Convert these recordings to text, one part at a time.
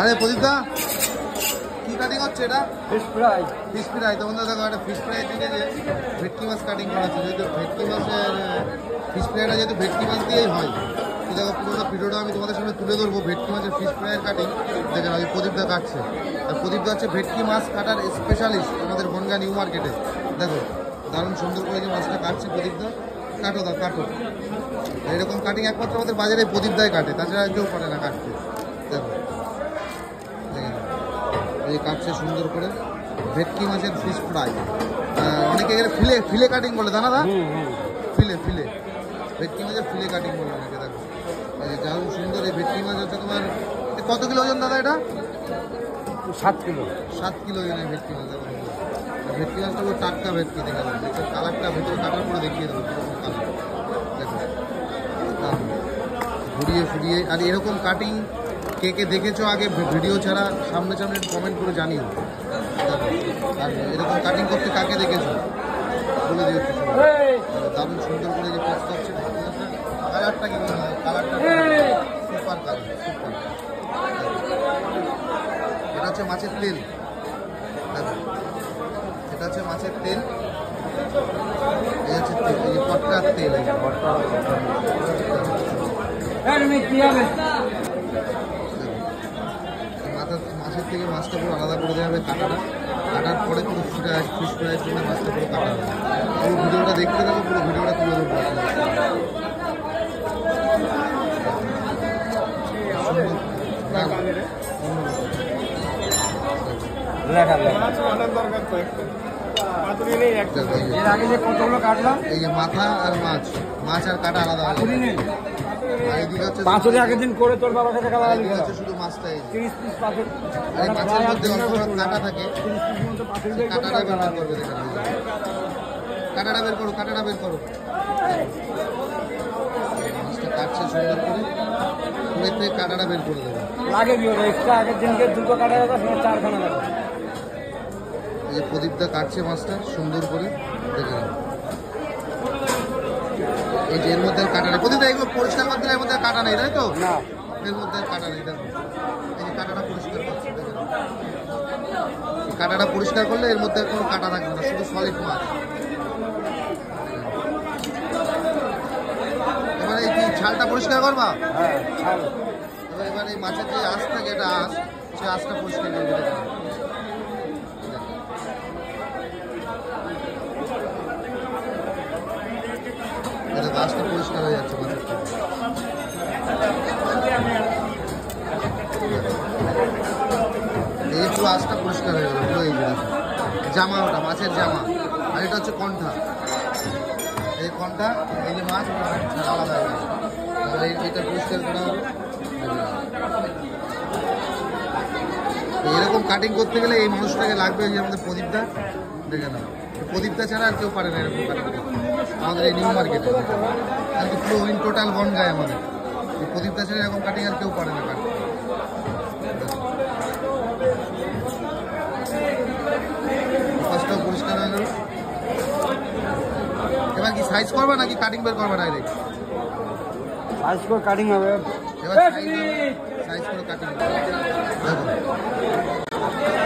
আরে প্রদীপদা কি কাটিং হচ্ছে এটা? Fish fry. Fish fry. তো বন্ধুরা দেখো একটা ফিশ ফ্রাই থেকে যে ভেটকি মাছ কাটিং করা হচ্ছে, যেহেতু ভেটকি মাছের ফিশ ফ্রাইটা যেহেতু ভেটকি মাছ দিয়েই হয়। তো দেখো পুরোনো ভিডিওটা আমি তোমাদের সামনে তুলে ধরবো। ভেটকি মাছের ফিশ ফ্রাইয়ের কাটিং দেখেন আগে প্রদীপদা কাটছে। আর প্রদীপদা হচ্ছে ভেটকি মাছ কাটার স্পেশালিস্ট আমাদের বনগাঁ নিউ মার্কেটে। দেখো দারুণ সুন্দর করে যে মাছটা কাটছে প্রদীপদা। কাটো দা কাটো। এরকম কাটিং একমাত্র আমাদের বাজারে প্রদীপদাই কাটে, তাছাড়া কেউ পারে না কাটতে। দেখো এই কাটছে সুন্দর করে ভেটকি মাছের ফিশ ফ্রাই। অনেকে এখানে ফিলে ফিলে কাটিং বলে দানা দা, ফিলে ফিলে ভেটকি মাছের ফিলে কাটিং বলে অনেকে। দেখো দারুণ সুন্দর এই ভেটকি মাছ হচ্ছে তোমার কত কিলো ওজন দাদা? এটা 7 কিলো। 7 কিলো ওজনের ভেটকি মাছ। দেখো ভেটকি মাছটা পুরো টাটকা ভেটকি। দেখে দেবো কালারটা ভেতরে কাটার পরে দেখিয়ে দেবো কালার। দেখো ঘুরিয়ে ফুরিয়ে। আর এরকম কাটিং কে কে দেখেছো আগে ভিডিও ছাড়া সামনে সামনে কমেন্ট করে জানিও। আর এরকম কাটিং করতে কাকে দেখেছো বলে দিও। দারুণ সুন্দর করে যে পিস করছে। কালারটা কি মনে হয়? কালারটা সুপার কালার, সুপার। এটা হচ্ছে মাছের তেল। এটা হচ্ছে মাছের তেল। এই হচ্ছে তেল, এই যে পটকার তেল। মাছের থেকে মাছটা পুরো আলাদা করে দেওয়া হবে কাটাটা। কাটার পরে পুরো ফিশ ফ্রাইয়ের জন্য মাছটা পুরো কাটা হবে। পুরো ভিডিওটা দেখতে থাকো, পুরো ভিডিওটা তুলে ধরবো। এই যে মাথা আর মাছ, মাছ আর কাটা আলাদা হবে। পাঁচরে আগের দিন করে তোর বাবার কাছে শুধু মাছটাই। 30 পিস পাঁচর। মাছের মধ্যে অল্প কাটা থাকে, কাটাটা বের করবে। কাটাটা বের করো, কাটাটা বের করো। মাছটা কাটছে সুন্দর করে, পুরো থেকে কাটাটা বের করে দেবে। লাগে কি ওটা এক্সট্রা আগের দিনকে 2টো কাটা যাবে, 4খানা যাবে। এই যে প্রদীপদা কাটছে মাছটা সুন্দর করে, দেখে নেবে। এই যে এর মধ্যে কাটা নেই প্রদীপদা, এগুলো পরিষ্কার করতে এর মধ্যে কাটা নেই, তাই তো? না, এর মধ্যে কাটা নেই। দেখো এই যে কাটাটা পরিষ্কার করছে, দেখে কাটাটা পরিষ্কার করলে এর মধ্যে কোনো কাটা থাকবে না, শুধু সলিড মাছ। এবারে এই ছালটা পরিষ্কার করবা। এবার এই মাছের যে আঁশ থাকে, এটা আঁশ, সে আঁশটা পরিষ্কার করবে। এটা আঁশটা পরিষ্কার হয়ে যাচ্ছে মাছের। এই পুরো আঁশটা পরিষ্কার হয়ে গেল পুরো। এই যে জামা, ওটা মাছের জামা। আর এটা হচ্ছে কণ্ঠা। এই কণ্ঠা, এই যে মাছ আলাদা হয়ে গেছে। এটা পরিষ্কার করা হবে। এরকম কাটিং করতে গেলে এই মানুষটাকে লাগবে, যে আমাদের প্রদীপদা। দেখে না, প্রদীপদা ছাড়া আর কেউ পারে না এরকম কাটিং করতে আমাদের এই নিউ মার্কেটে। আর কি পুরো ইন টোটাল বনগাঁয় আমাদের এই প্রদীপদা ছাড়া এরকম কাটিং আর কেউ পারে না কাটতে। ফার্স্টটাও পরিষ্কার হয়ে গেল। এবার কি সাইজ করবা নাকি কাটিং বের করবা ডাইরেক্ট? সাইজ করে কাটিং হবে। এবার সাইজ করে কাটিং দেখো,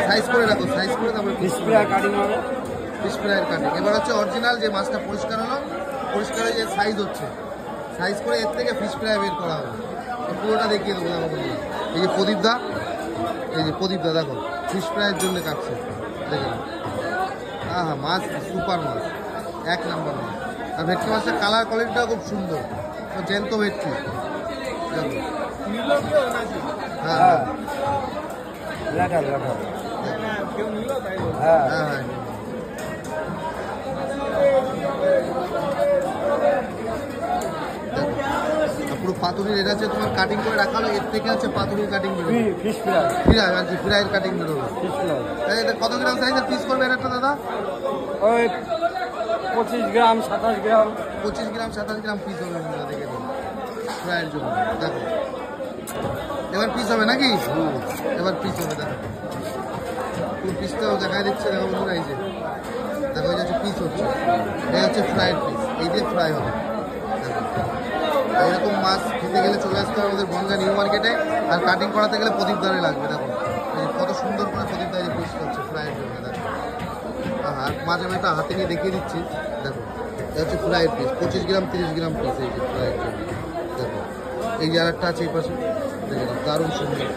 সাইজ করে রাখো, সাইজ করে তারপরে ফিশ ফ্রাই কাটিং হবে। ফিশ ফ্রাইয়ের কাটিং। এবার হচ্ছে অরিজিনাল যে মাছটা পরিষ্কার হলো, পরিষ্কার হয়ে যে সাইজ হচ্ছে, সাইজ করে এর থেকে ফিশ ফ্রাই বের করা হবে। পুরোটা দেখিয়ে দেবো। দেখো এই যে প্রদীপদা, এই যে প্রদীপদা দেখো ফিশ ফ্রাইয়ের জন্য কাটছে। দেখে হ্যাঁ হ্যাঁ, মাছ সুপার মাছ, 1 নম্বর মাছ। আর ভেটকি মাছের কালার কোয়ালিটিটাও খুব সুন্দর, জ্যান্ত ভেটকি। হ্যাঁ হ্যাঁ হ্যাঁ হ্যাঁ। পুরো পাতুরির এটা হচ্ছে তোমার কাটিং করে রাখা হলো, এর থেকে হচ্ছে পাতুরির কাটিং বেরোবে। ফিশ ফ্রাই, ফ্রাই আর কি, ফ্রাইয়ের কাটিং বেরোবে। Fish fry. এটা কত গ্রাম সাইজের পিস করবে এটা দাদা? ওই 25 গ্রাম 27 গ্রাম। 25 গ্রাম 27 গ্রাম পিস হবে। দেখে দিন ফ্রাইয়ের জন্য। দেখো এবার পিস হবে নাকি? এবার পিস হবে। দেখো পুরো পিসটাও দেখাই দিচ্ছে। দেখো বন্ধুরা, এই যে দেখো এই হচ্ছে পিস হচ্ছে, এই হচ্ছে ফ্রাইড পিস, এই দিয়ে ফ্রাই হবে। দেখো এরকম মাছ খেতে গেলে চলে আসতে হবে আমাদের বনগা নিউ মার্কেটে। আর কাটিং করাতে গেলে প্রদীপ দাঁড়ে লাগবে। দেখো কত সুন্দর করে প্রদীপ দাঁড়িয়ে পিস করছে ফ্রাইয়ের জন্য। দেখো আর মাছ আমি একটা হাতে নিয়ে দেখিয়ে দিচ্ছি। দেখো এটা হচ্ছে ফ্রাইয়ের পিস, 25 গ্রাম 30 গ্রাম পিস এই যে ফ্রাইয়ের জন্য। দেখো এই যে আরেকটা আছে এই পাশে, দেখে দারুণ সুন্দর।